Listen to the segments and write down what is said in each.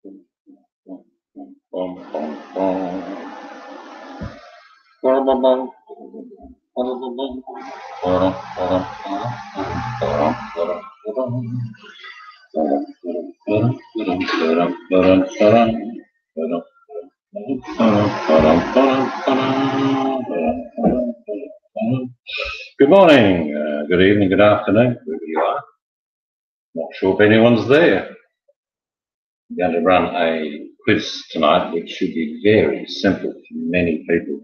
Good morning, good evening, good afternoon, wherever you are. Not sure if anyone's there. I'm going to run a quiz tonight, which should be very simple for many people.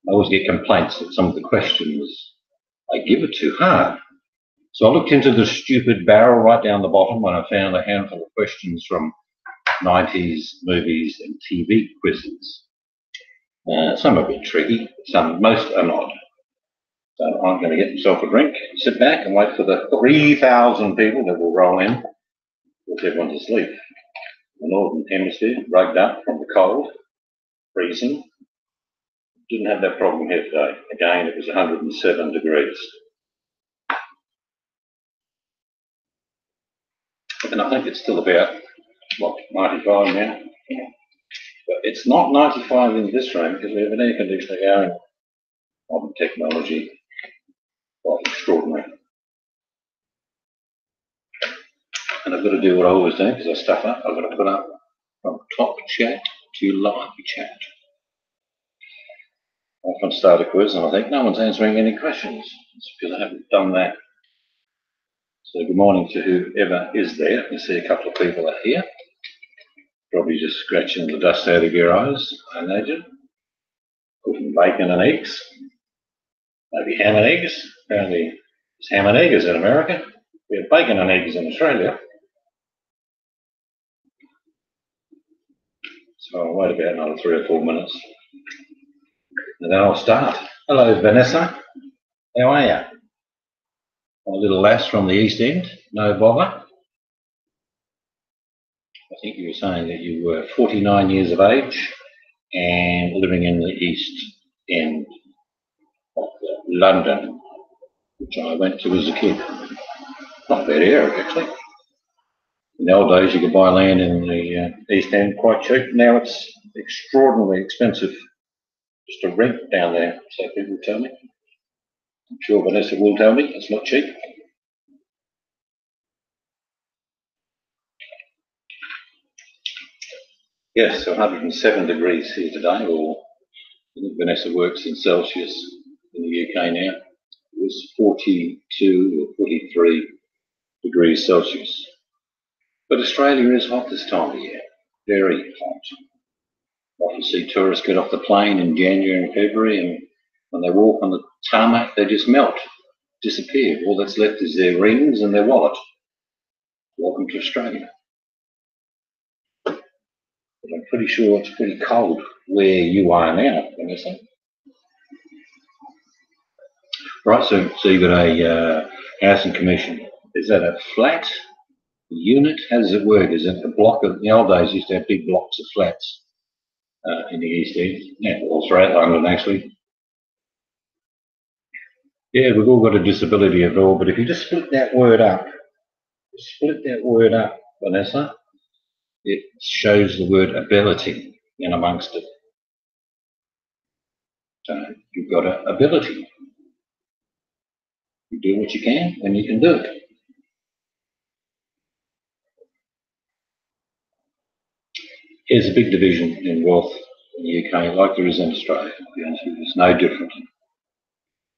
I always get complaints that some of the questions I give are too hard. So I looked into the stupid barrel right down the bottom when I found a handful of questions from 90s movies and TV quizzes. Some are a bit tricky, most are not. So I'm going to get myself a drink, sit back and wait for the 3,000 people that will roll in with everyone's asleep. The northern hemisphere rugged up from the cold, freezing. Didn't have that problem here today. Again, it was 107 degrees. And I think it's still about, what, 95 now? But it's not 95 in this room because we have an air conditioner going. Modern technology, quite extraordinary. And I've got to do what I always do because I stuff up. I've got to put up from top chat to live chat. I often start a quiz and I think no one's answering any questions. It's because I haven't done that. So good morning to whoever is there. I can see a couple of people are here. Probably just scratching the dust out of your eyes, I imagine. Cooking bacon and eggs. Maybe ham and eggs. Apparently it's ham and eggs in America. We have bacon and eggs in Australia. So I'll wait about another 3 or 4 minutes. And then I'll start. Hello, Vanessa. How are you? A little lass from the East End, no bother. I think you were saying that you were 49 years of age and living in the East End of London, which I went to as a kid. Not a bad area, actually. In the old days, you could buy land in the East End quite cheap. Now it's extraordinarily expensive just to rent down there, so people tell me. I'm sure Vanessa will tell me it's not cheap. Yes, so 107 degrees here today, or I think Vanessa works in Celsius in the UK now. It was 42 or 43 degrees Celsius. But Australia is hot this time of year, very hot. Often see tourists get off the plane in January and February, and when they walk on the tarmac, they just melt, disappear. All that's left is their rings and their wallet. Welcome to Australia. But I'm pretty sure it's pretty cold where you are now, Vanessa. Right, so you've got a housing commission. Is that a flat unit? How does it work? Is it a block of, in the old days, used to have big blocks of flats in the East End. Yeah, all throughout London, actually. Yeah, we've all got a disability at all, but if you just split that word up, Vanessa, it shows the word ability in amongst it. So you've got an ability. You do what you can when you can do it. There's a big division in wealth in the UK, like there is in Australia. It's no different.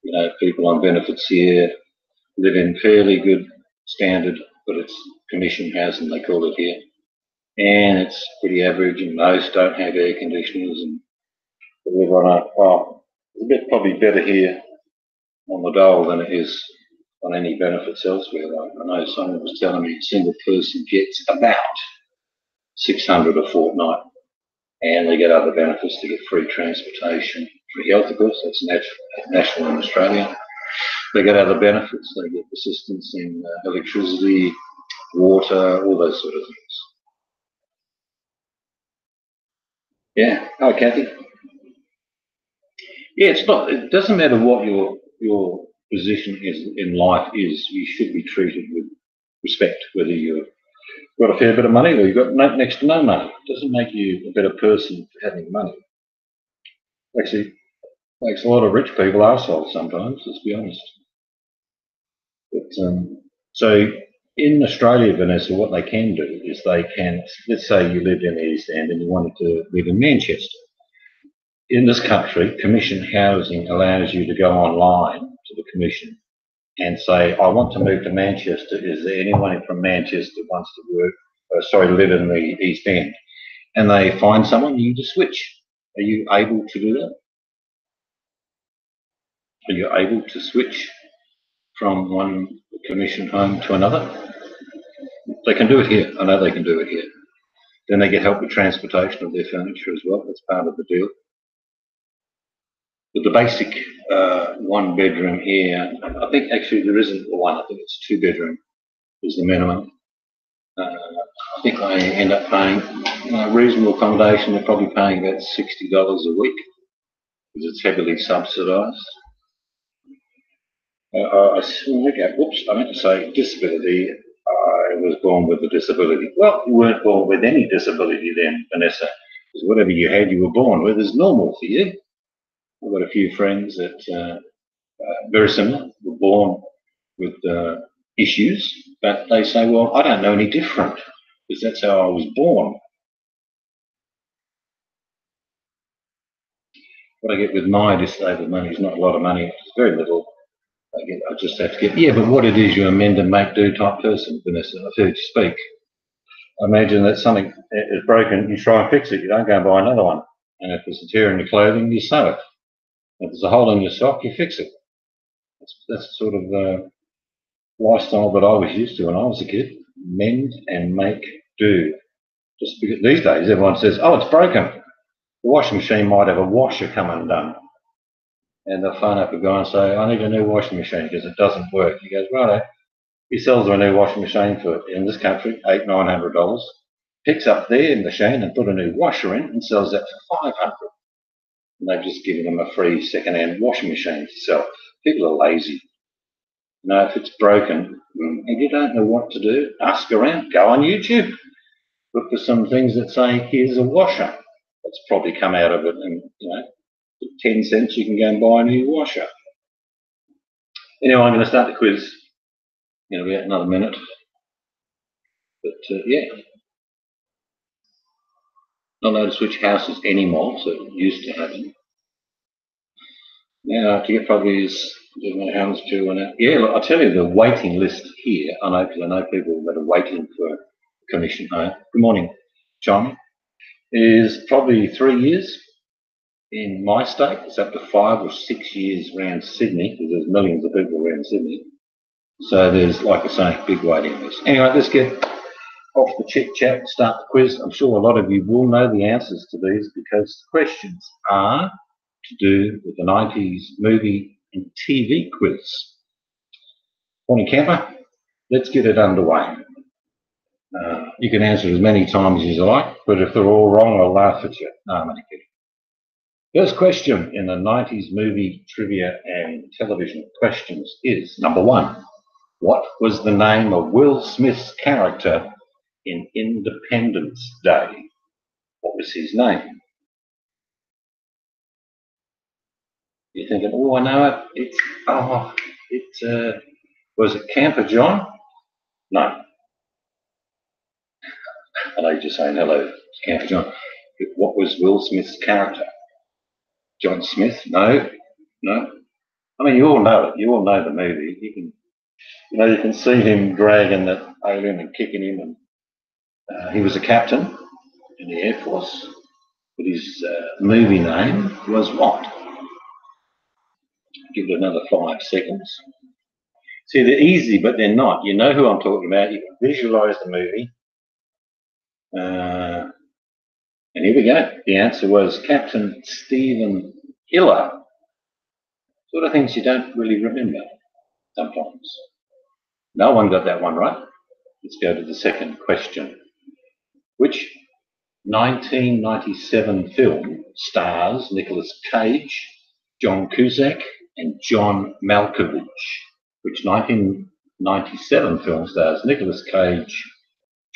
You know, people on benefits here live in fairly good standard, but it's commission housing, they call it here. And it's pretty average, and most don't have air conditioners and live on a, well, it's a bit probably better here on the dole than it is on any benefits elsewhere. Like I know someone was telling me a single person gets about 600 a fortnight, and they get other benefits. They get free transportation, free health, of course, that's national in Australia. They get other benefits. They get assistance in electricity, water, all those sort of things. Yeah. Oh, Kathy. Yeah, it's not. It doesn't matter what your position is in life is. You should be treated with respect, whether you're got a fair bit of money, or you've got next to no money. It doesn't make you a better person for having money. Actually, makes a lot of rich people arseholes sometimes, let's be honest. But, so in Australia, Vanessa, what they can do is they can, let's say you lived in the East End and you wanted to live in Manchester. In this country, commission housing allows you to go online to the commission and say, I want to move to Manchester. Is there anyone from Manchester who wants to live in the East End? And they find someone, you just switch. Are you able to do that? Are you able to switch from one commission home to another? They can do it here. I know they can do it here. Then they get help with transportation of their furniture as well. That's part of the deal. But the basic one bedroom here, I think actually there isn't one. I think it's 2 bedroom is the minimum. I think they end up paying reasonable accommodation. They're probably paying about $60 a week because it's heavily subsidised. I meant to say disability. I was born with a disability. Well, you weren't born with any disability then, Vanessa, because whatever you had, you were born with is normal for you. I've got a few friends that very similar, were born with issues, but they say, well, I don't know any different because that's how I was born. What I get with my disabled money is not a lot of money, it's very little. I just have to get, yeah, but what it is, you're a mend and make do type person, Vanessa. I've heard you speak. I imagine that something is broken, you try and fix it, you don't go and buy another one. And if there's a tear in your clothing, you sew it. If there's a hole in your sock, you fix it. That's sort of the lifestyle that I was used to when I was a kid. Mend and make do. Just because these days everyone says, oh, it's broken. The washing machine might have a washer come undone. And they'll phone up a guy and say, I need a new washing machine because it doesn't work. He goes, righto. He sells them a new washing machine for, in this country, $800-900. Picks up their machine and put a new washer in and sells that for $500. And they've just given them a free second-hand washing machine to sell. People are lazy. Now, if it's broken and you don't know what to do, ask around, go on YouTube. Look for some things that say, here's a washer. That's probably come out of it, and for 10 cents you can go and buy a new washer. Anyway, I'm going to start the quiz in about another minute. But yeah, not allowed to switch houses anymore, so it used to happen. Now, to get probably is homes to, yeah, look, I'll tell you the waiting list here. I know people that are waiting for commission home. Good morning, John. Is probably 3 years in my state. It's up to 5 or 6 years around Sydney because there's millions of people around Sydney. So there's, like I say, big waiting list. Anyway, let's get off the chit chat, start the quiz. I'm sure a lot of you will know the answers to these because the questions are to do with the 90s movie and TV quiz. Morning, Camper. Let's get it underway. You can answer as many times as you like, but if they're all wrong, I'll laugh at you. No, I'm only kidding. First question in the 90s movie trivia and television questions is, number 1, what was the name of Will Smith's character in Independence Day? What was his name? You're thinking, oh, I know it. Was it Camper John? No. I know you're just saying hello, Camper John. What was Will Smith's character? John Smith? No. I mean, you all know it. You all know the movie. You can see him dragging that alien and kicking him. And he was a captain in the Air Force. But his movie name was what? Give it another 5 seconds. See, they're easy, but they're not. You know who I'm talking about. You can visualize the movie. And here we go. The answer was Captain Stephen Hiller. Sort of things you don't really remember sometimes. No one got that one right. Let's go to the second question. Which 1997 film stars Nicolas Cage, John Cusack, and John Malkovich? Which 1997 film stars Nicolas Cage,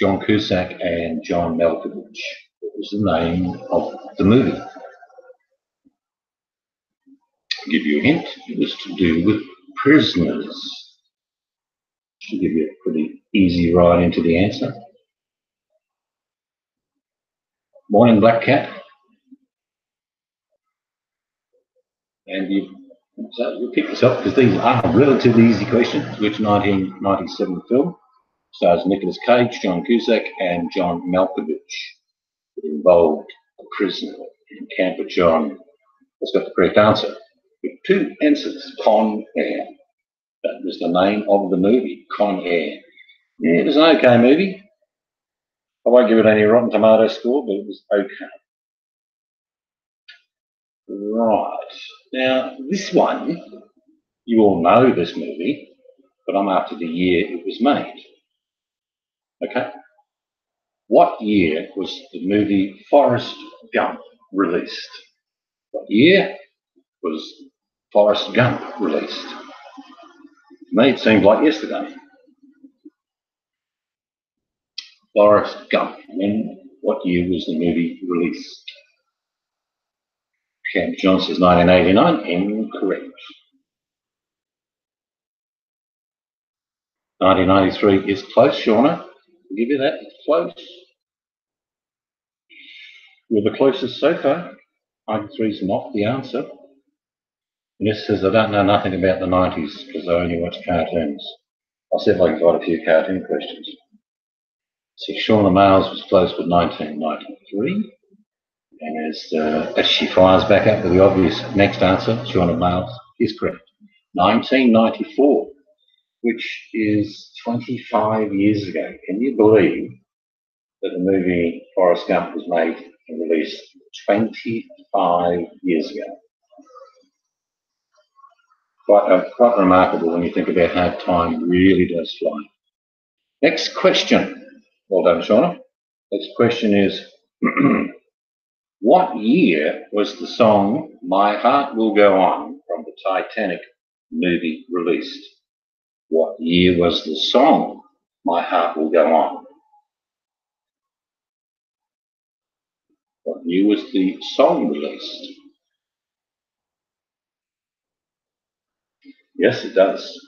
John Cusack and John Malkovich. What was the name of the movie? I'll give you a hint. It was to do with prisoners. Should give you a pretty easy ride into the answer. Morning, Black Cat. And you pick this up because these are relatively easy questions. Which 1997 film stars Nicolas Cage, John Cusack, and John Malkovich? It involved a prisoner in camp. John has got the correct answer. With two answers. Con Air. That was the name of the movie, Con Air. Yeah, it was an okay movie. I won't give it any Rotten Tomato score, but it was okay. Right. Now, this one, you all know this movie, but I'm after the year it was made. Okay? What year was the movie Forrest Gump released? What year was Forrest Gump released? To me, it seemed like yesterday. Forrest Gump. What year was the movie released? Camp John says 1989. Incorrect. 1993 is close, Shauna. I'll give you that. It's close. You're the closest so far. 93 is not the answer. Ness says, I don't know nothing about the 90s because I only watch cartoons. I'll see if I can find a few cartoon questions. So Shauna Miles was close with 1993. And as she fires back up with the obvious next answer, Shauna Miles is correct. 1994, which is 25 years ago. Can you believe that the movie Forrest Gump was made and released 25 years ago? Quite remarkable when you think about how time really does fly. Next question. Well done, Shauna. Next question is, what year was the song My Heart Will Go On from the Titanic movie released? What year was the song My Heart Will Go On? What year was the song released? Yes, it does.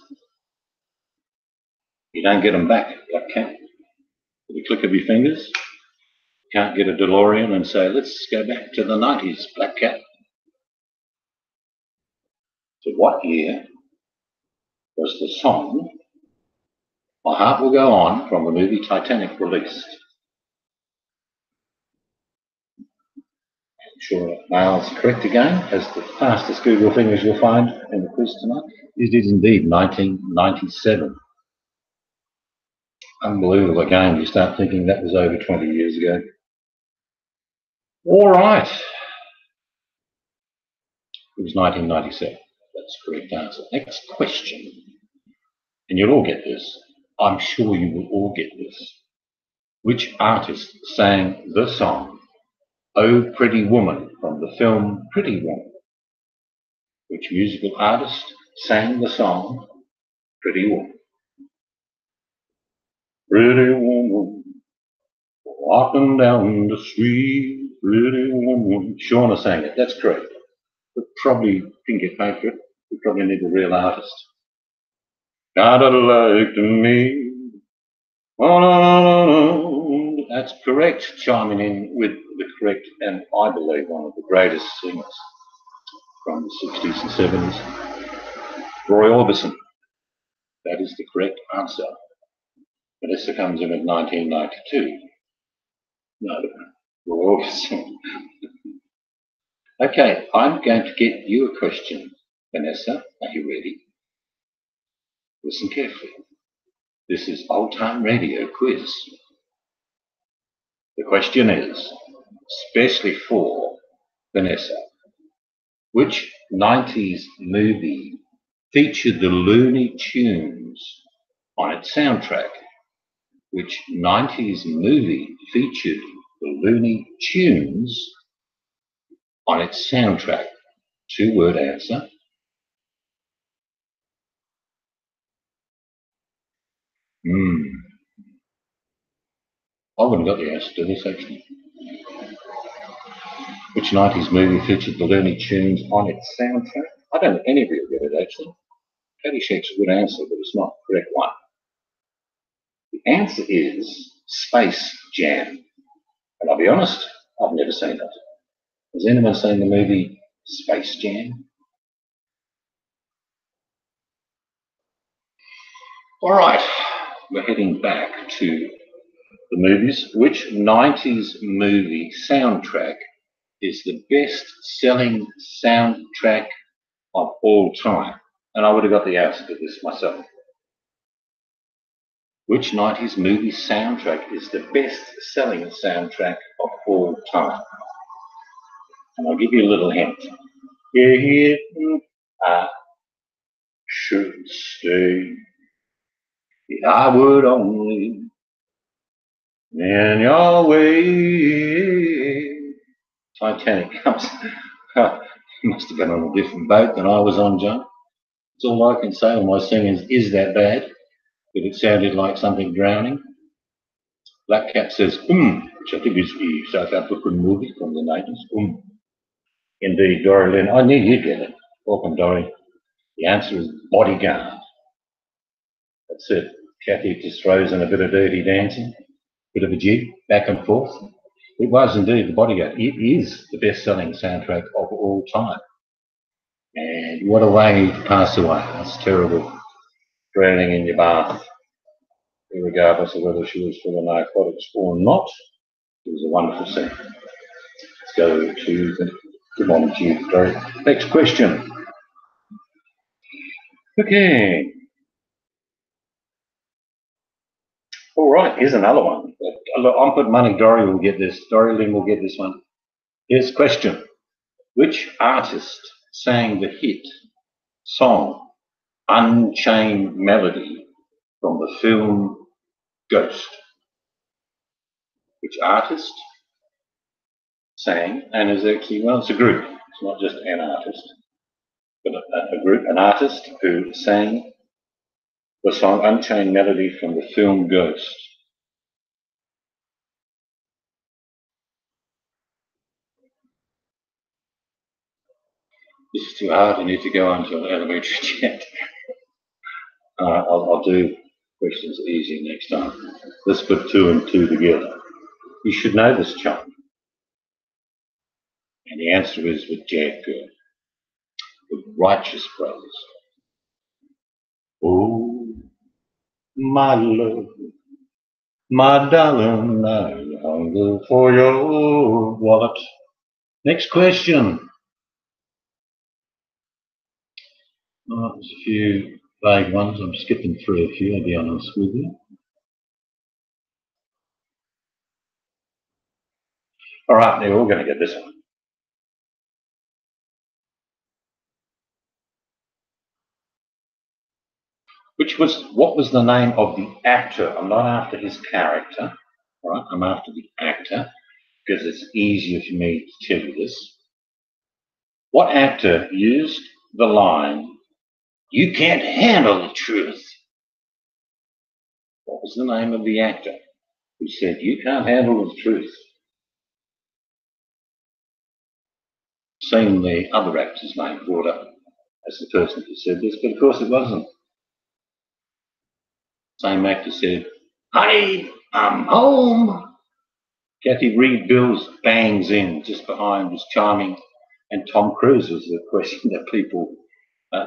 You don't get them back, Black Cat. With a click of your fingers. You can't get a DeLorean and say, let's go back to the 90s, Black Cat. So what year was the song My Heart Will Go On from the movie Titanic released? I'm sure Niall's correct again, as the fastest Google fingers you'll find in the quiz tonight. It is indeed 1997. Unbelievable again, you start thinking that was over 20 years ago. All right. It was 1997. That's the correct answer. Next question. And you'll all get this. I'm sure you will all get this. Which artist sang the song Oh Pretty Woman from the film Pretty Woman? Which musical artist sang the song Pretty Woman? Pretty woman, walking down the street, pretty woman. Shauna sang it, that's correct. But probably didn't get paid for it. We probably need a real artist. Gotta like to me. Oh, no, no, no. That's correct. Chiming in with the correct, and I believe one of the greatest singers from the 60s and 70s, Roy Orbison. That is the correct answer. Vanessa comes in at 1992. No, Roy Orbison. Okay, I'm going to get you a question, Vanessa. Are you ready? Listen carefully. This is Old Time Radio Quiz. The question is, especially for Vanessa, which 90s movie featured the Looney Tunes on its soundtrack? Which 90s movie featured the Looney Tunes on its soundtrack? Two-word answer. I wouldn't got the answer to this actually. Which 90s movie featured the Looney Tunes on its soundtrack? I don't think any of you get it actually. Caddyshack's a good answer, but it's not the correct one. The answer is Space Jam. And I'll be honest, I've never seen it. Has anyone seen the movie Space Jam? All right, we're heading back to the movies. Which 90s movie soundtrack is the best-selling soundtrack of all time? And I would have got the answer to this myself. Which 90s movie soundtrack is the best-selling soundtrack of all time? And I'll give you a little hint. If I should stay, if I would only in your way. Titanic comes. You must have been on a different boat than I was on, John. That's all I can say. All my singing is that bad? But it sounded like something drowning. Black Cat says, which I think is the South African movie from the 90s. Indeed, Dory Lynn. I knew you'd get it. Welcome, Dory. The answer is Bodyguard. That's it. Kathy just throws in a bit of dirty dancing, bit of a jig, back and forth. It was indeed The Bodyguard. It is the best-selling soundtrack of all time. And what a way to pass away. That's terrible. Drowning in your bath, regardless of whether she was full of narcotics or not. It was a wonderful scene. Let's go to the good morning to you, Dory. Next question. Okay. All right, here's another one. I'm putting money Dory will get this. Dory Lynn will get this one. Here's the question. Which artist sang the hit song Unchained Melody from the film Ghost? Which artist sang, and is actually, well, it's a group. It's not just an artist, but a group, an artist who sang the song Unchained Melody from the film Ghost. This is too hard. I need to go on to an elementary chat. I'll do questions easier next time. Let's put two and two together. You should know this, chum. And the answer is with Jag Girl, the Righteous Brothers. Oh, my love, my darling, I hunger for your wallet. Next question. There's a few vague ones. I'm skipping through a few, I'll be honest with you. All right, now we're all going to get this one. What was the name of the actor? I'm not after his character, all right? I'm after the actor because it's easier for me to tell you this. What actor used the line, "You can't handle the truth"? What was the name of the actor who said, "You can't handle the truth"? Seen the other actor's name brought up as the person who said this, but of course it wasn't. Same actor said, "Honey, I'm home." Kathy Reed Bills bangs in just behind was charming, and Tom Cruise was the question that people,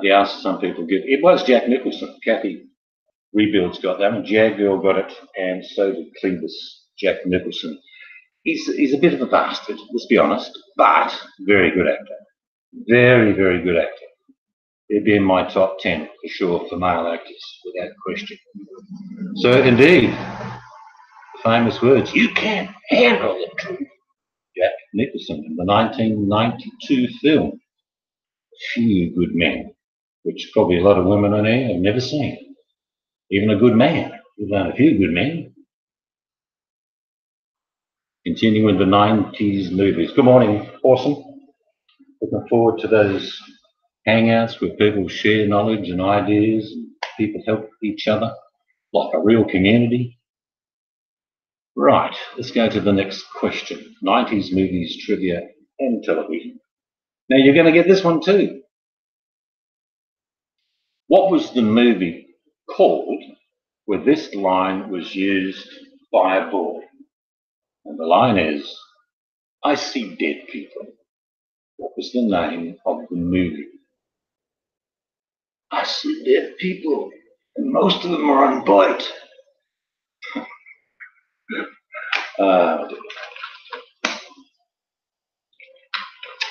the answer some people give. It was Jack Nicholson. Kathy Rebuilds got that, and Jag Girl got it, and so did Clevis Jack Nicholson. He's a bit of a bastard, let's be honest, but very good actor. Very, very good actor. He'd be in my top 10 for sure for male actors, without question. So indeed, the famous words, "You can't handle the truth." Jack Nicholson in the 1992 film, A Few Good Men, which probably a lot of women on here have never seen. Even a good man, we've done A Few Good Men. Continuing the 90s movies. Good morning, awesome. Looking forward to those hangouts where people share knowledge and ideas and people help each other like a real community. Right, let's go to the next question. 90s movies, trivia, and television. Now you're going to get this one too. What was the movie called where this line was used by a boy? And the line is, I see dead people. What was the name of the movie? I see dead people, and most of them are on bite.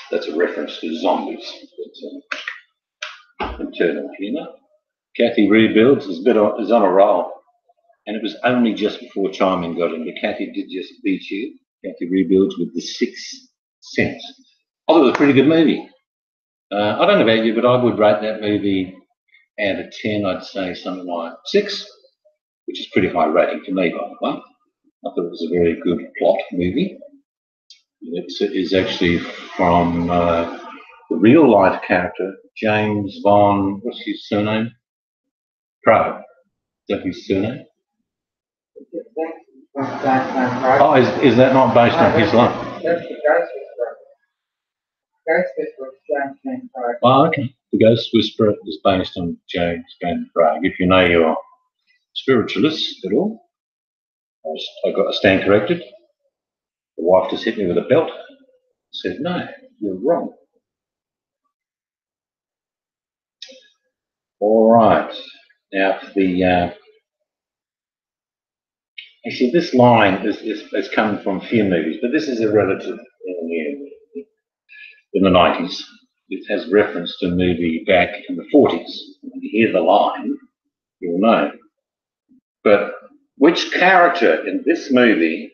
That's a reference to zombies. That's internal humour. Kathy Rebuilds is on a roll, and it was only just before Chiming got in, but Kathy did just beat you. Kathy Rebuilds with The Sixth Sense. I thought it was a pretty good movie. I don't know about you, but I would rate that movie out of 10, I'd say something like 6, which is pretty high rating for me, by the way. I thought it was a very good plot movie. It is actually from the real life character, James Von, what's his surname? Crow. Is that his surname? Oh, is that not based on his life? Oh, okay. The Ghost Whisperer is based on James Van Prague. If you know your spiritualists at all, I got a stand corrected. The wife just hit me with a belt. Said, no, you're wrong. All right. Now, for the actually, this line is come from a few movies, but this is a relative in the 90s. It has reference to a movie back in the 40s. When you hear the line, you'll know. But which character in this movie?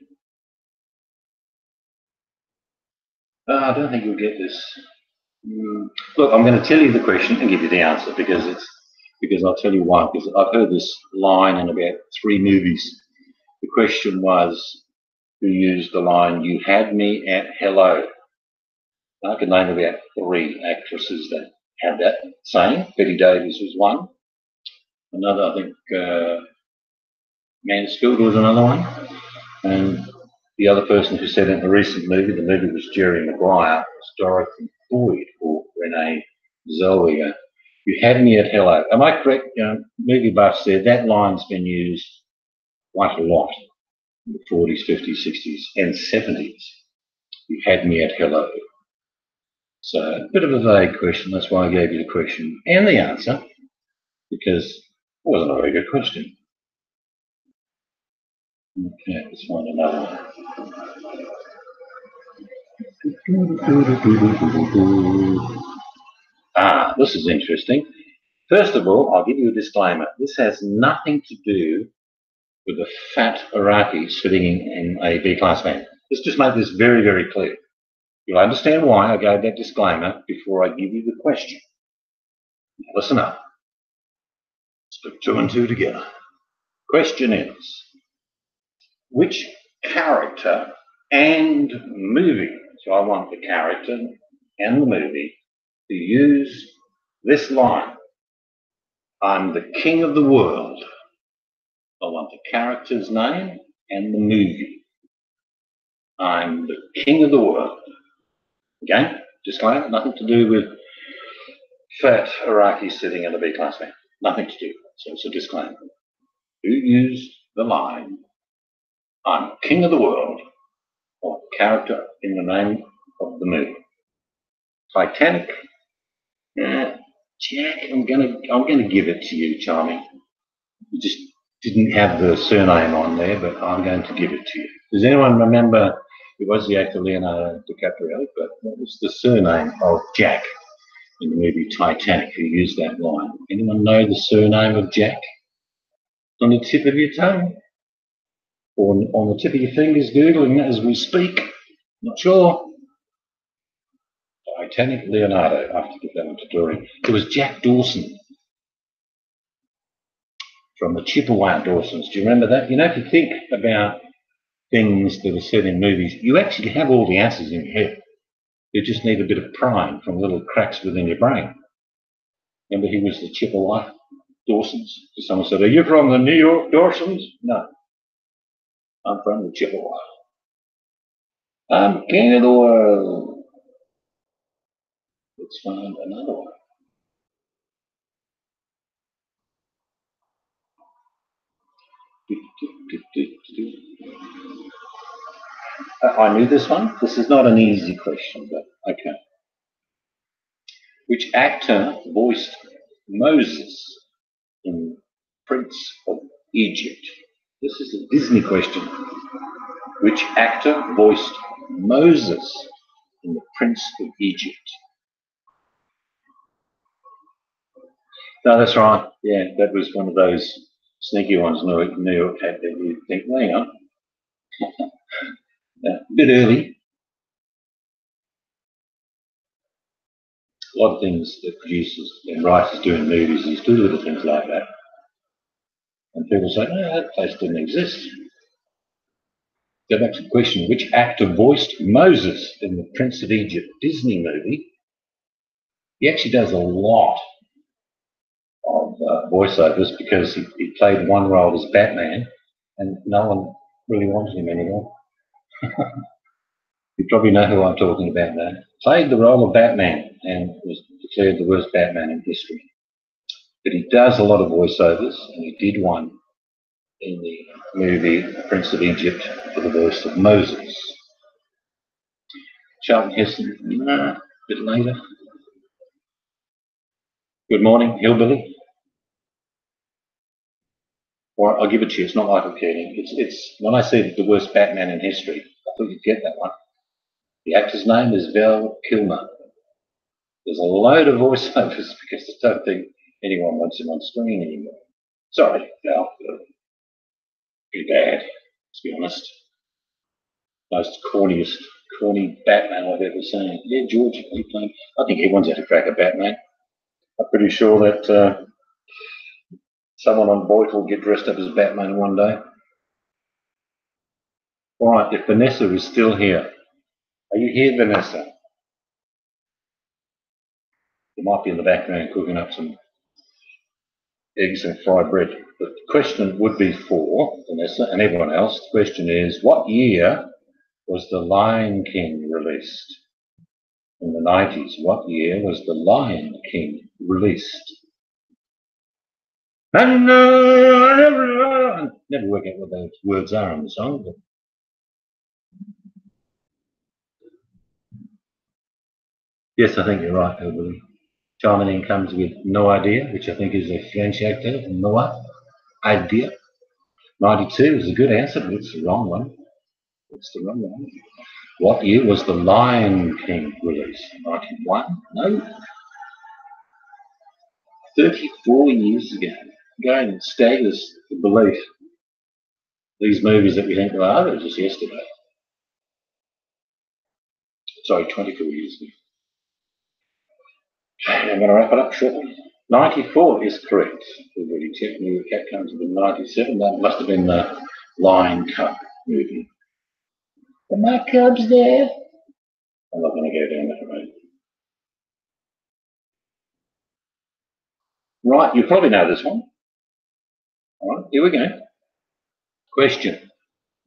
I don't think you'll get this. Look, I'm going to tell you the question and give you the answer because I'll tell you why. Because I've heard this line in about 3 movies. The question was, who used the line, "You had me at hello"? I can name about 3 actresses that had that saying. Betty Davis was one. Another, I think, Mansfield was another one. And the other person who said in the recent movie, the movie was Jerry Maguire, was Dorothy Boyd or Renee Zellweger. You had me at hello. Am I correct? Movie buff said that line's been used quite a lot in the 40s, 50s, 60s, and 70s. You had me at hello. So a bit of a vague question. That's why I gave you the question and the answer, because it wasn't a very good question. Okay, let's find another one. This is interesting. First of all, I'll give you a disclaimer. This has nothing to do with a fat Iraqi sitting in a B-class van. Let's just make this very, very clear. You'll understand why I gave that disclaimer before I give you the question. Now listen up. Let's put 2 and 2 together. Question is, which character and movie, so I want the character and the movie to use this line, I'm the king of the world. I want the character's name and the movie. I'm the king of the world. Again, disclaimer, nothing to do with fat Iraqi sitting in a B-class van. Nothing to do with that. So it's a disclaimer. Who used the line, I'm king of the world, or character in the name of the movie? Titanic. Jack, I'm gonna give it to you, Charming. You just didn't have the surname on there, but I'm going to give it to you. Does anyone remember? It was the actor Leonardo DiCaprio, but what was the surname of Jack in the movie Titanic, who used that line? Anyone know the surname of Jack? On the tip of your tongue? Or on the tip of your fingers, Googling as we speak? Not sure. Titanic, Leonardo. I have to give that one to Dory. It was Jack Dawson from the Chippewa Dawsons. Do you remember that? You know, if you think about things that are said in movies, you actually have all the answers in your head. You just need a bit of prying from little cracks within your brain. Remember, he was the Chippewa Dawsons. Someone said, are you from the New York Dawsons? No. I'm from the Chippewa. I'm king of the world. Let's find another one. I knew this one. This is not an easy question, but okay. Which actor voiced Moses in Prince of Egypt? This is a Disney question. Which actor voiced Moses in the Prince of Egypt? No, that's right. Yeah, that was one of those sneaky ones New York had that you think, well, hang on, a bit early. A lot of things that producers and writers do in movies is do little things like that. And people say, no, that place didn't exist. Go back to the question, which actor voiced Moses in the Prince of Egypt Disney movie? He actually does a lot of voiceovers because he played one role as Batman and no one really wanted him anymore. You probably know who I'm talking about now. Played the role of Batman and was declared the worst Batman in history. But he does a lot of voiceovers, and he did one in the movie Prince of Egypt for the voice of Moses. Charlton Heston, a bit later. Good morning, Hillbilly. Or I'll give it to you, it's not Michael Keating. It's when I said the worst Batman in history, I thought you'd get that one. The actor's name is Val Kilmer. There's a load of voiceovers because I don't think anyone wants him on screen anymore. Sorry, Val. Pretty bad, to be honest. Most corny Batman I've ever seen. Yeah, George, he played. I think everyone's had a crack at Batman. I'm pretty sure that someone on Boyd will get dressed up as Batman one day. All right, if Vanessa is still here, are you here, Vanessa? You might be in the background cooking up some eggs and fried bread. But the question would be for Vanessa and everyone else. The question is, what year was The Lion King released? In the 90s, what year was The Lion King released? I never work out what those words are in the song. But yes, I think you're right, Hillbilly. Chiming in comes with No Idea, which I think is a French actor, No Idea. 92 is a good answer, but it's the wrong one. It's the wrong one. What year was The Lion King released? 91? No. 34 years ago. Again, it staggers the belief. These movies that we think, well, they were just yesterday. Sorry, 24 years ago. Okay, I'm going to wrap it up shortly. 94 is correct. We've already checked. New Cat comes in 97. That must have been the Lion Cub movie. Are my cubs there? I'm not going to go down that road. Right, you probably know this one. All right, here we go. Question.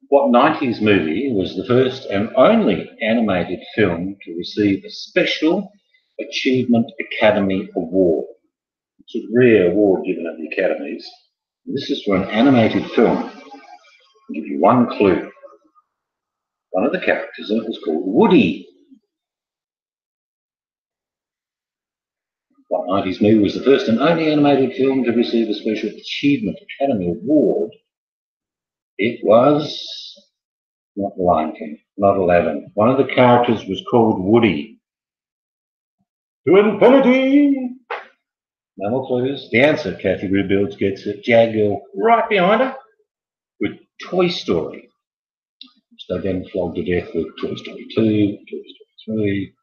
What 90s movie was the first and only animated film to receive a Special Achievement Academy Award? It's a rare award given at the academies. This is for an animated film. I'll give you one clue. One of the characters in it was called Woody. What 90s movie was the first and only animated film to receive a Special Achievement Academy Award? It was not The Lion King, not Aladdin. One of the characters was called Woody. To infinity! No more clues. The answer, Kathy Rebuilds gets it. Jagger right behind her with Toy Story, which they then flogged to death with Toy Story 2, Toy Story 3.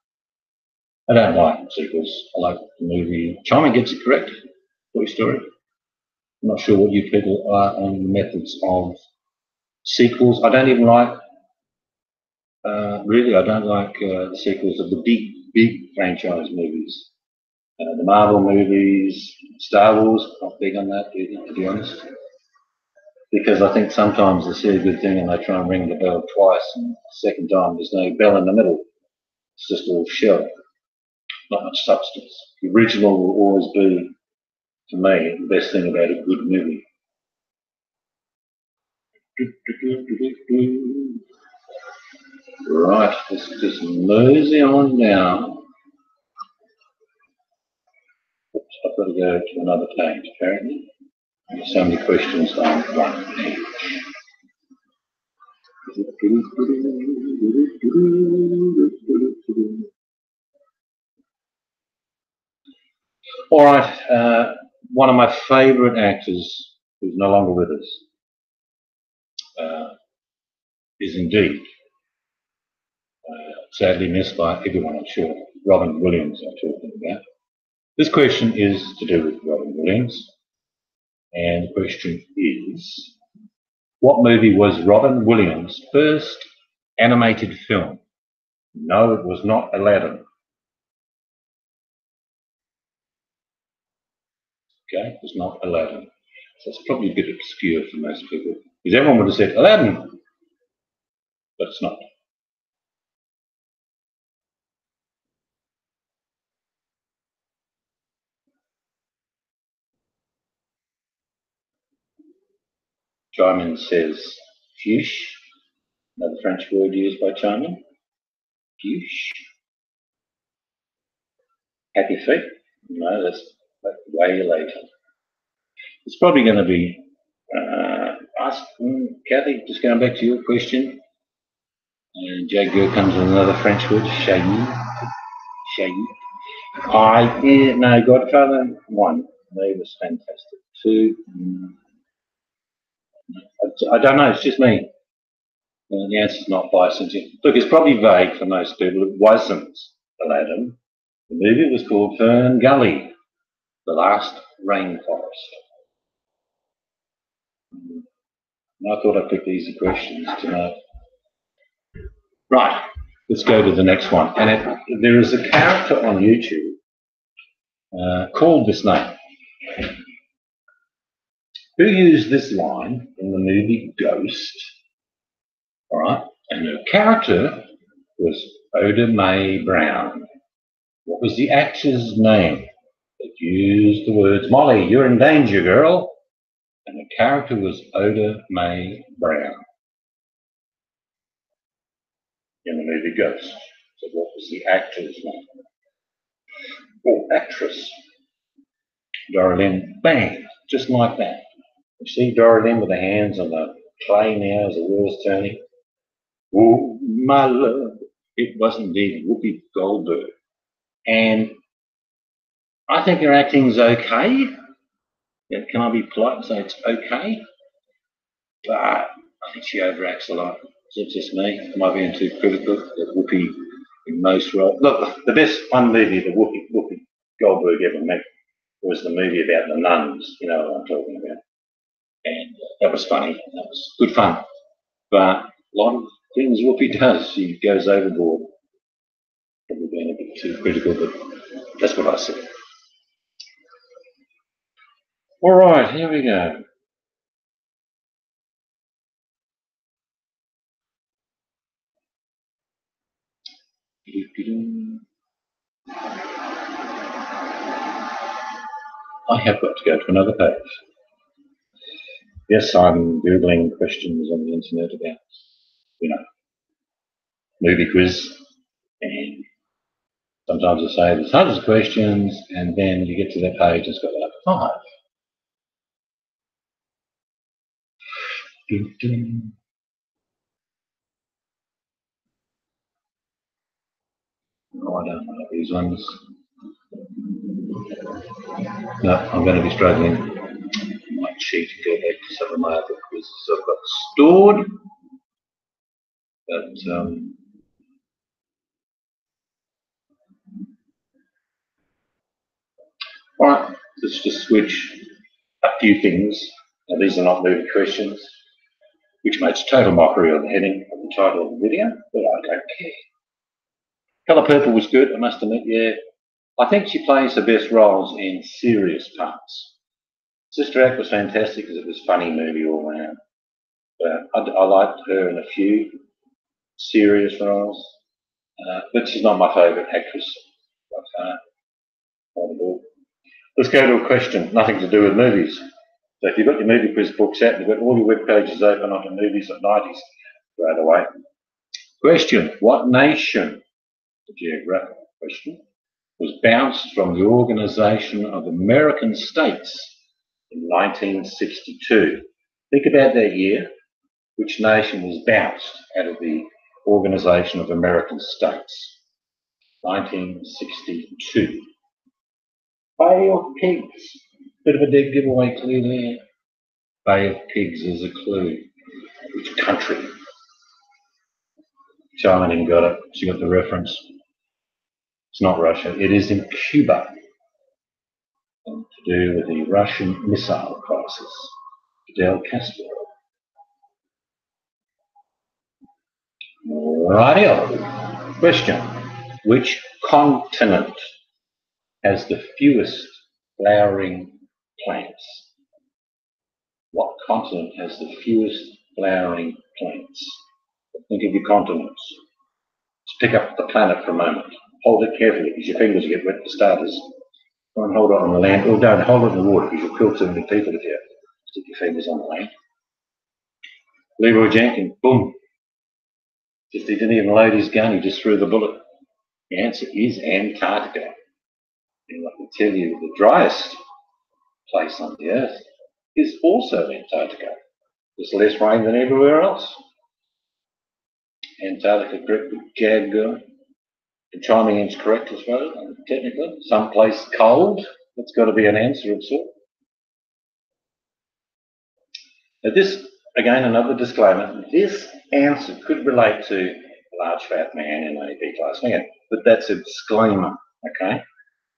I don't like sequels. I like the movie. Chiming gets it correct. Toy Story. I'm not sure what you people are on the methods of sequels. I don't even like, really, I don't like the sequels of the big franchise movies. The Marvel movies, Star Wars, not big on that, to be honest. because I think sometimes they see a good thing and they try and ring the bell twice, and the second time there's no bell in the middle. It's just all shell, not much substance. The original will always be, to me, the best thing about a good movie. Right, let's just mosey on down. Oops, I've got to go to another page, apparently. There's so many questions on one page. All right, one of my favourite actors who's no longer with us is indeed sadly missed by everyone, I'm sure. Robin Williams, I'm talking about. This question is to do with Robin Williams, and the question is, what movie was Robin Williams' first animated film? No, it was not Aladdin. Okay, it was not Aladdin. So it's probably a bit obscure for most people, because everyone would have said Aladdin, but it's not. Simon says fuche, another French word used by China. Fuche. Happy feet? No, that's way later. It's probably going to be, Kathy, just going back to your question. And Jaguar comes with another French word, shaggy. Shaggy. No, Godfather 1. They was fantastic. 2, I don't know, it's just me. The answer's not bicentennial. Look, it's probably vague for most people. It wasn't Aladdin. The movie was called Fern Gully, The Last Rainforest. And I thought I picked easy questions to know. Right, let's go to the next one. And there is a character on YouTube called this name, who used this line in the movie Ghost. All right, and her character was Oda Mae Brown. What was the actor's name that used the words, Molly, you're in danger, girl? And the character was Oda Mae Brown in the movie Ghost. So what was the actor's name? Or actress? Dora Lynn, bang, just like that. You see Dora Lynn with her hands on the clay now as the wheel's turning. Oh, my love. It was indeed Whoopi Goldberg. And I think her acting's okay. Yeah, can I be polite and say it's okay? But I think she overacts a lot. It's just me. Am I being too critical? That Whoopi in most roles. Look, the best one movie that Whoopi Goldberg ever made was the movie about the nuns. You know what I'm talking about. And that was funny. That was good fun. But a lot of things Whoopi does, she goes overboard. Probably being a bit too critical, but that's what I said. All right, here we go. I have got to go to another page. Yes, I'm Googling questions on the internet about, movie quiz. And sometimes I say there's hundreds of questions, and then you get to that page and it's got like 5. Oh, I don't know these ones. No, I'm going to be struggling. I might cheat and go back to some of my other quizzes I've got stored. But all right, let's just switch a few things. Now, these are not movie questions, which makes total mockery of the heading of the title of the video, but I don't care. Colour Purple was good, I must admit, yeah. I think she plays her best roles in serious parts. Sister Act was fantastic because it was a funny movie all around. But I liked her in a few serious roles, but she's not my favourite actress by far. Let's go to a question, nothing to do with movies. So if you've got your movie quiz books out, you've got all your web pages open onto movies at 90s right away. Question, what nation, the geographical question, was bounced from the Organisation of American States in 1962? Think about that year. Which nation was bounced out of the Organisation of American States? 1962. Bay of Pigs. Bit of a dead giveaway clue there. Bay of Pigs is a clue. Which country? Charlene got it. She got the reference. It's not Russia. It is in Cuba. And to do with the Russian missile crisis. Fidel Castro. Rightio. Question. Which continent has the fewest flowering plants? What continent has the fewest flowering plants? Think of your continents. Just pick up the planet for a moment. Hold it carefully because your fingers get wet for starters. Try and hold it on the land. Or don't hold it in the water because you'll kill too many people if you stick your fingers on the land. Leroy Jenkins, boom. Just he didn't even load his gun, he just threw the bullet. The answer is Antarctica. And I can tell you the driest place on the earth is also Antarctica. There's less rain than everywhere else. Antarctica, correct, Jagger. The chiming in is correct as well, technically. Someplace cold, that's got to be an answer of sort. Now this, again, another disclaimer, this answer could relate to a large fat man in a B-class van, but that's a disclaimer, okay?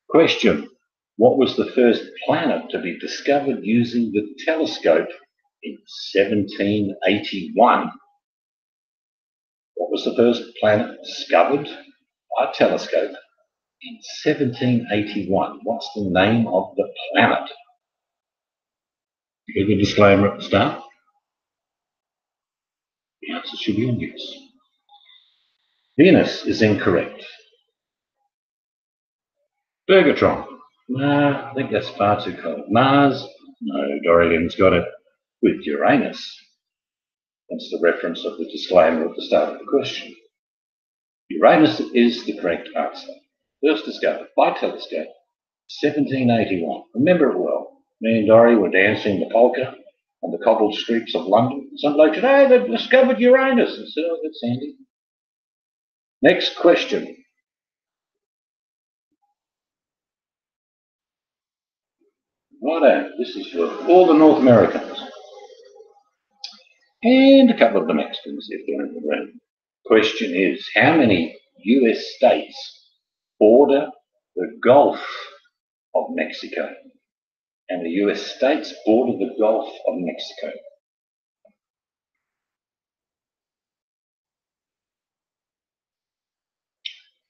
Question, what was the first planet to be discovered using the telescope in 1781? What was the first planet discovered by telescope in 1781? What's the name of the planet? Give a disclaimer at the start. The answer should be obvious. Venus is incorrect. Bergatron. No, I think that's far too cold. Mars. No, Dorrigan's got it with Uranus. That's the reference of the disclaimer at the start of the question. Uranus is the correct answer. First discovered by telescope, 1781. Remember it well. Me and Dorry were dancing the polka on the cobbled streets of London. Some bloke said, hey, they've discovered Uranus. I said, oh, that's handy. Next question. Righto, this is for all the North Americans. And a couple of the Mexicans if they're in the room. Question is, how many US states border the Gulf of Mexico? And the US states border the Gulf of Mexico.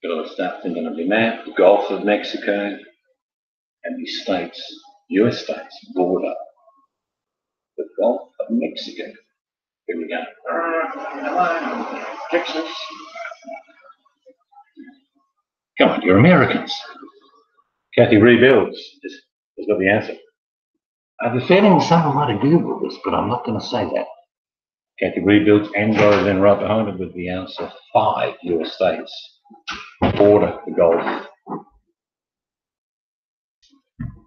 Got to start thinking of your map, the Gulf of Mexico, and the states, US states, border the Gulf of Mexico. Here we go. Texas. Come on, you're Americans. Kathy Rebuilds has got the answer. I have a feeling someone might have Googled this, but I'm not going to say that. Kathy Rebuilds and Dora then right behind her with the answer. 5 US states border the Gulf.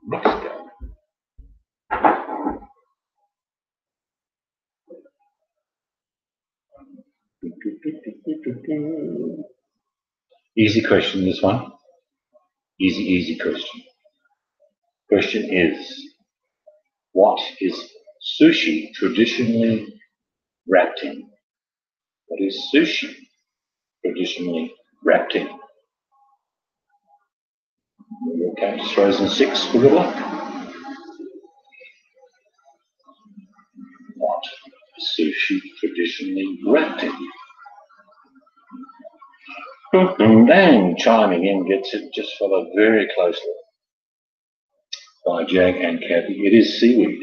Mexico. Easy question, this one. Easy question. Question is, what is sushi traditionally wrapped in? What is sushi traditionally wrapped in? Okay, just frozen 6 for good luck. What is sushi traditionally wrapped in? Dan chiming in gets it, just followed very closely by Jag and Kathy. It is seaweed,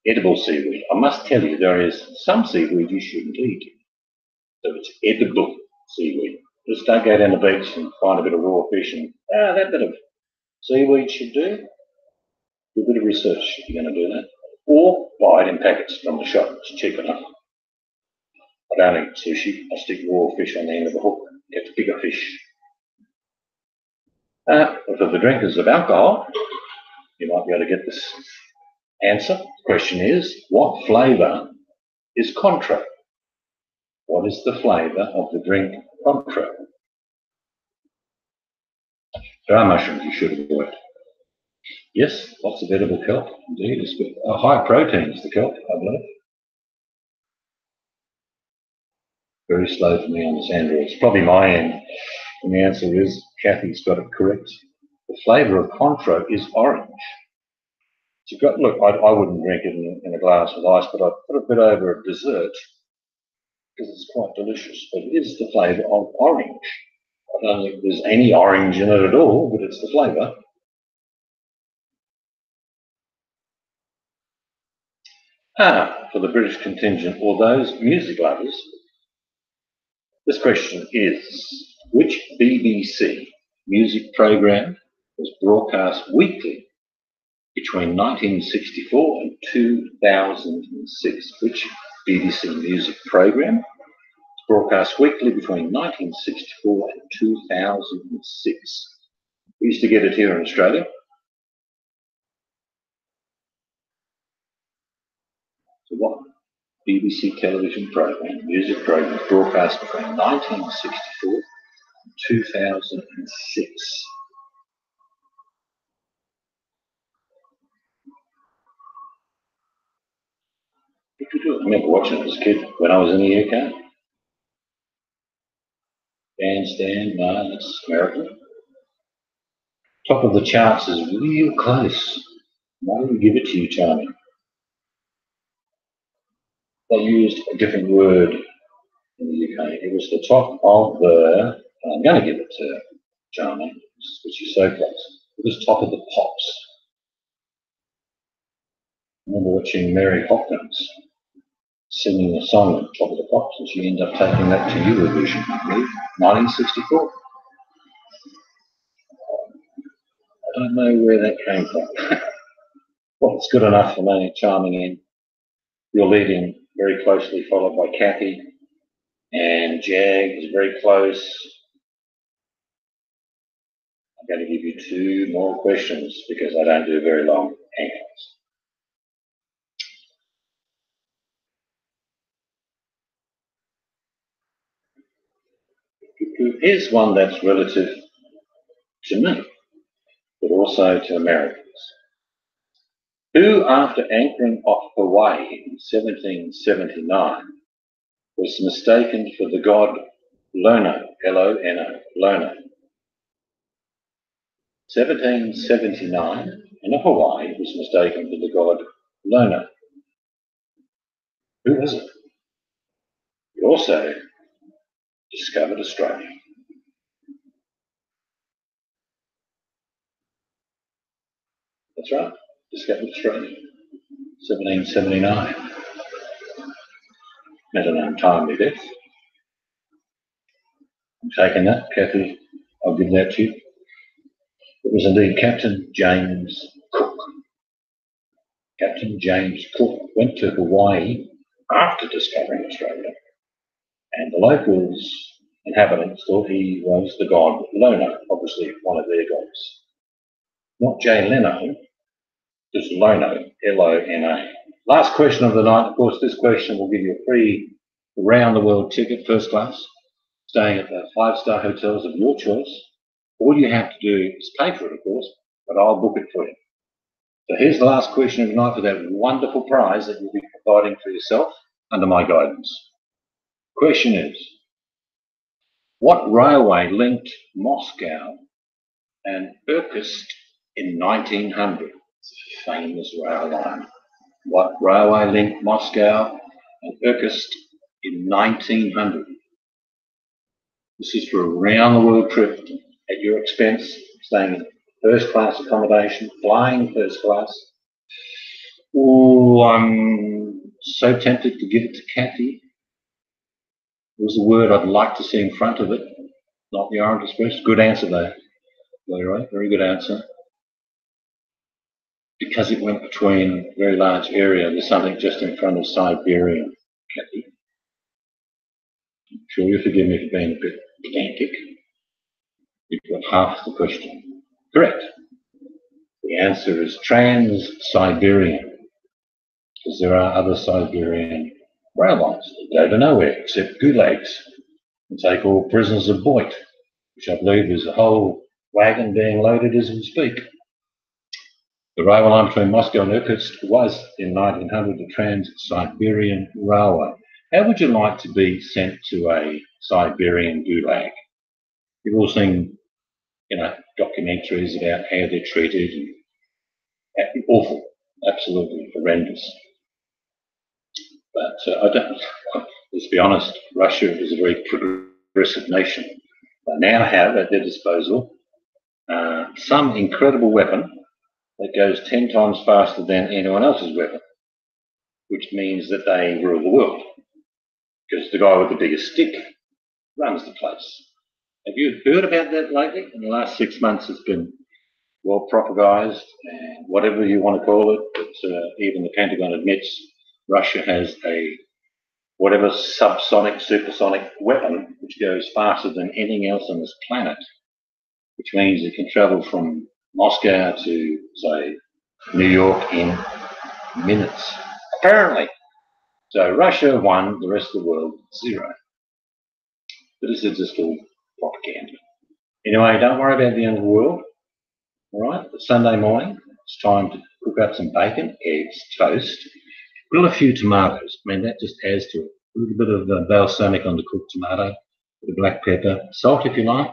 edible seaweed. I must tell you, there is some seaweed you shouldn't eat. So it's edible seaweed. Just don't go down the beach and find a bit of raw fish and, that bit of seaweed should do. Do a bit of research if you're going to do that. Or buy it in packets from the shop. It's cheap enough. I don't eat sushi. I stick raw fish on the end of the hook. Get the bigger fish. For the drinkers of alcohol, you might be able to get this answer. The question is, what flavour is Contro? What is the flavour of the drink Contro? There are mushrooms you should avoid. Yes, lots of edible kelp. Indeed, it's good. High proteins, the kelp, I believe. Very slow for me on this, Andrew. It's probably my end. And the answer is, Kathy's got it correct. The flavour of Contro is orange. So you've got, look, I wouldn't drink it in a glass with ice, but I'd put a bit over a dessert because it's quite delicious. But it is the flavour of orange. I don't think there's any orange in it at all, but it's the flavour. For the British contingent or those music lovers, this question is, which BBC music programme was broadcast weekly between 1964 and 2006? Which BBC music programme was broadcast weekly between 1964 and 2006? We used to get it here in Australia. So what BBC television programme, music programme, broadcast between 1964 and 2006? I remember watching it as a kid when I was in the UK. Bandstand, no, that's American. Top of the charts is real close. Why don't we give it to you, Charlie? They used a different word in the UK. It was the top of the, I'm going to give it to Charlie, which is so close. It was top of the pops. I remember watching Mary Hopkins singing a song on top of the pops, and she ended up taking that to Eurovision, I believe, 1964. I don't know where that came from. Well, it's good enough for me, chiming in. You're leading very closely, followed by Kathy, and Jag is very close. I'm going to give you two more questions because I don't do very long answers. Here's one that's relative to me, but also to Americans. Who, after anchoring off Hawaii in 1779, was mistaken for the god Lono, L-O-N-O, Lono. 1779, in Hawaii, was mistaken for the god Lono. Who was it? He also discovered Australia. That's right, discovered Australia, 1779. Met an untimely death. I'm taking that, Kathy, I'll give that to you. It was indeed Captain James Cook. Captain James Cook went to Hawaii after discovering Australia, and the locals, inhabitants, thought he was the god Lono, obviously one of their gods. Not Jay Leno, just Lono, L-O-N-A. Last question of the night. Of course, this question will give you a free round-the-world ticket, first class, staying at the 5-star hotels of your choice. All you have to do is pay for it, of course, but I'll book it for you. So here's the last question of the night for that wonderful prize that you'll be providing for yourself under my guidance. Question is, what railway linked Moscow and Irkutsk in 1900? It's a famous rail line. What railway linked Moscow and Irkutsk in 1900? This is for a round-the-world trip at your expense, staying in first class accommodation, flying first class. Oh, I'm so tempted to give it to Kathy. It was a word I'd like to see in front of it, not the Orient Express. Good answer though. Very good answer. Because it went between a very large area, there's something just in front of Siberian, Kathy. I'm sure you'll forgive me for being a bit pedantic. You've got half the question correct. The answer is Trans-Siberian, because there are other Siberian rail lines that go to nowhere except gulags and take all prisoners of Boit, which I believe is a whole wagon being loaded as we speak. The railway line between Moscow and Irkutsk was in 1900 the Trans-Siberian Railway. How would you like to be sent to a Siberian gulag? You've all seen, documentaries about how they're treated, and awful, absolutely horrendous. But let's be honest, Russia is a very progressive nation. They now have at their disposal some incredible weapon that goes 10 times faster than anyone else's weapon, which means that they rule the world, because the guy with the biggest stick runs the place. Have you heard about that lately? In the last 6 months, it's been well propagized, and whatever you want to call it, but even the Pentagon admits Russia has a whatever subsonic, supersonic weapon which goes faster than anything else on this planet, which means it can travel from Moscow to, say, New York in minutes, apparently. So Russia won, the rest of the world 0. But this is just all propaganda. Anyway, don't worry about the end of the world. All right, it's Sunday morning. It's time to cook up some bacon, eggs, toast, grill a few tomatoes. I mean, that just adds to it. A little bit of balsamic on the cooked tomato, with black pepper, salt if you like.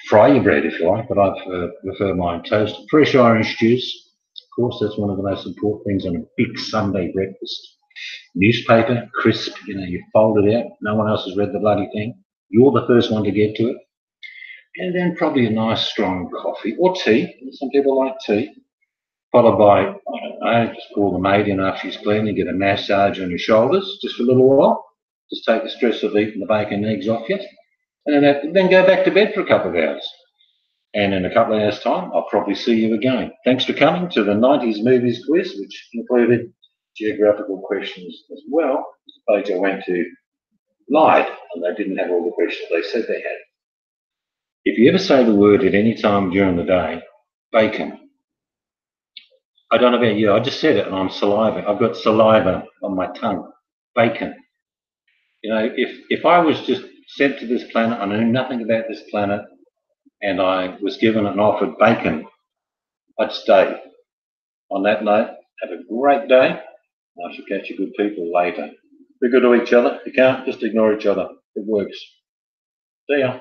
Fry your bread if you like, but I prefer mine toast. Fresh orange juice. Of course, that's one of the most important things on a big Sunday breakfast. Newspaper, crisp, you fold it out. No one else has read the bloody thing. You're the first one to get to it. And then probably a nice strong coffee or tea. Some people like tea. Followed by, I don't know, just call the maid in after she's cleaned and get a massage on your shoulders just for a little while. Just take the stress of eating the bacon and eggs off you. And then go back to bed for a couple of hours. And in a couple of hours' time, I'll probably see you again. Thanks for coming to the 90s movies quiz, which included geographical questions as well. The page I went to lied, and they didn't have all the questions they said they had. If you ever say the word at any time during the day, bacon. I don't know about you, I just said it and I'm saliva. I've got saliva on my tongue. Bacon. If I was just sent to this planet, I knew nothing about this planet, and I was given and offered bacon, I'd stay. On that note, have a great day. I shall catch you good people later. Be good to each other. If you can't, just ignore each other. It works. See ya.